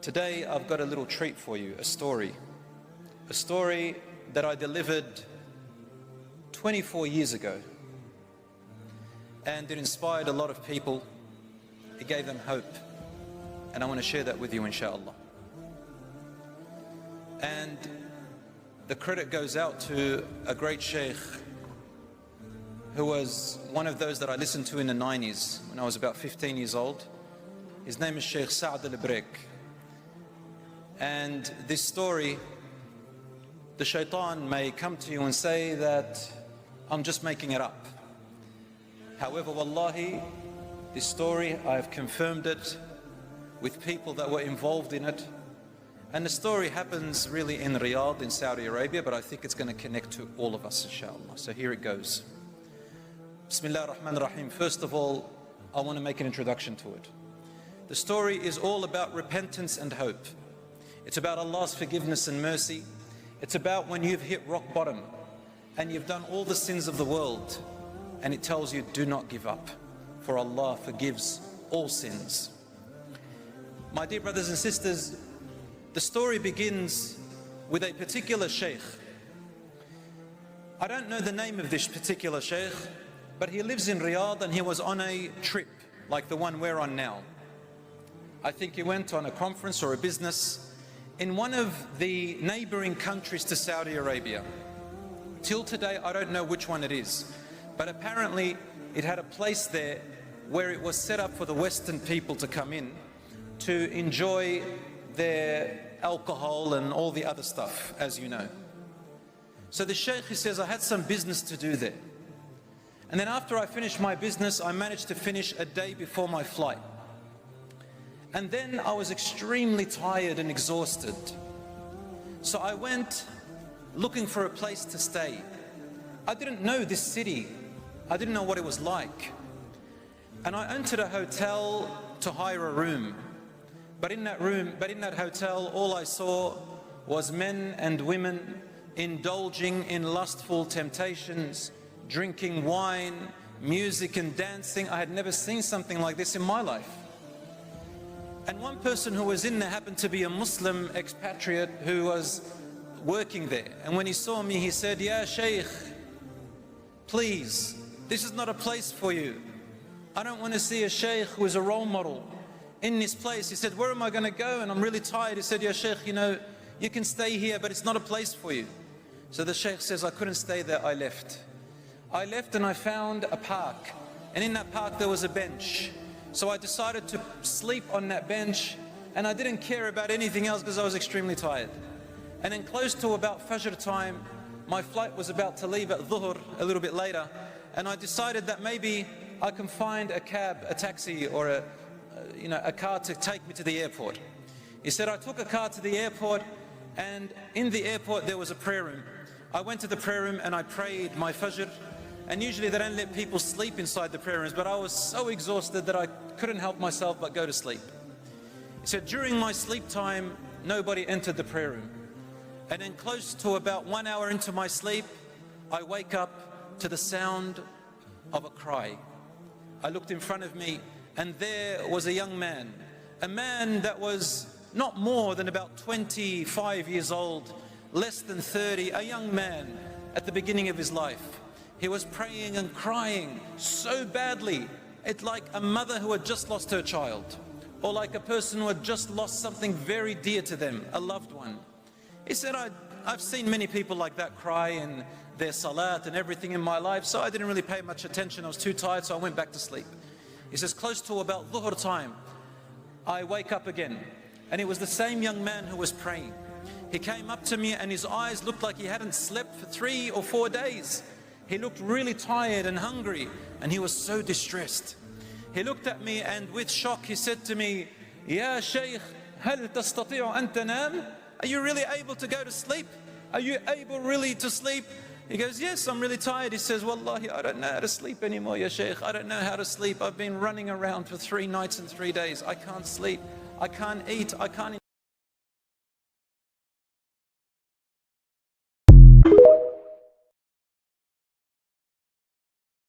Today I've got a little treat for you, a story that I delivered 24 years ago, and it inspired a lot of people. It gave them hope, and I want to share that with you, inshallah. And the credit goes out to a great sheikh who was one of those that I listened to in the 90s when I was about 15 years old. His name is Sheikh Saad al-Break. And this story, the shaitan may come to you and say that I'm just making it up. However, wallahi, this story, I have confirmed it with people that were involved in it. And the story happens really in Riyadh in Saudi Arabia, but I think it's going to connect to all of us, inshallah. So here it goes. Bismillah ar-Rahman ar-Rahim. First of all, I want to make an introduction to it. The story is all about repentance and hope. It's about Allah's forgiveness and mercy. It's about when you've hit rock bottom and you've done all the sins of the world, and it tells you, do not give up, for Allah forgives all sins. My dear brothers and sisters, the story begins with a particular sheikh. I don't know the name of this particular sheikh, but he lives in Riyadh and he was on a trip like the one we're on now. I think he went on a conference or a business in one of the neighboring countries to Saudi Arabia. Till today, I don't know which one it is, but apparently it had a place there where it was set up for the Western people to come in to enjoy their alcohol and all the other stuff, as you know. So the sheikh, he says, I had some business to do there. And then after I finished my business, I managed to finish a day before my flight. And then I was extremely tired and exhausted. So I went looking for a place to stay. I didn't know this city. I didn't know what it was like. And I entered a hotel to hire a room. But in that hotel, all I saw was men and women indulging in lustful temptations, drinking wine, music and dancing. I had never seen something like this in my life. And one person who was in there happened to be a Muslim expatriate who was working there. And when he saw me, he said, "Ya Shaykh, please, this is not a place for you. I don't want to see a Shaykh who is a role model in this place." He said, "Where am I going to go? And I'm really tired." He said, "Ya Shaykh, you know, you can stay here, but it's not a place for you." So the Shaykh says, "I couldn't stay there, I left. I left and I found a park. And in that park there was a bench. So I decided to sleep on that bench, and I didn't care about anything else because I was extremely tired. And then close to about Fajr time, my flight was about to leave at Dhuhr a little bit later, and I decided that maybe I can find a cab, a taxi, or a car to take me to the airport." He said, "I took a car to the airport, and in the airport there was a prayer room. I went to the prayer room and I prayed my Fajr. And usually they don't let people sleep inside the prayer rooms, but I was so exhausted that I couldn't help myself but go to sleep." He said, "During my sleep time, nobody entered the prayer room. And then close to about 1 hour into my sleep, I wake up to the sound of a cry. I looked in front of me, and there was a young man, a man that was not more than about 25 years old, less than 30, a young man at the beginning of his life. He was praying and crying so badly. It's like a mother who had just lost her child, or like a person who had just lost something very dear to them, a loved one." He said, I've seen many people like that cry in their salat and everything in my life, so I didn't really pay much attention. I was too tired, so I went back to sleep. He says, close to about Dhuhr time, I wake up again, and it was the same young man who was praying. He came up to me and his eyes looked like he hadn't slept for 3 or 4 days. He looked really tired and hungry, and he was so distressed. He looked at me, and with shock he said to me, "Ya Shaykh, hal tastati'u an tanam?" Are you really able to go to sleep? Are you able really to sleep? He goes, "Yes, I'm really tired." He says, "Wallahi, I don't know how to sleep anymore, Ya Shaykh. I don't know how to sleep. I've been running around for 3 nights and 3 days. I can't sleep. I can't eat. I can't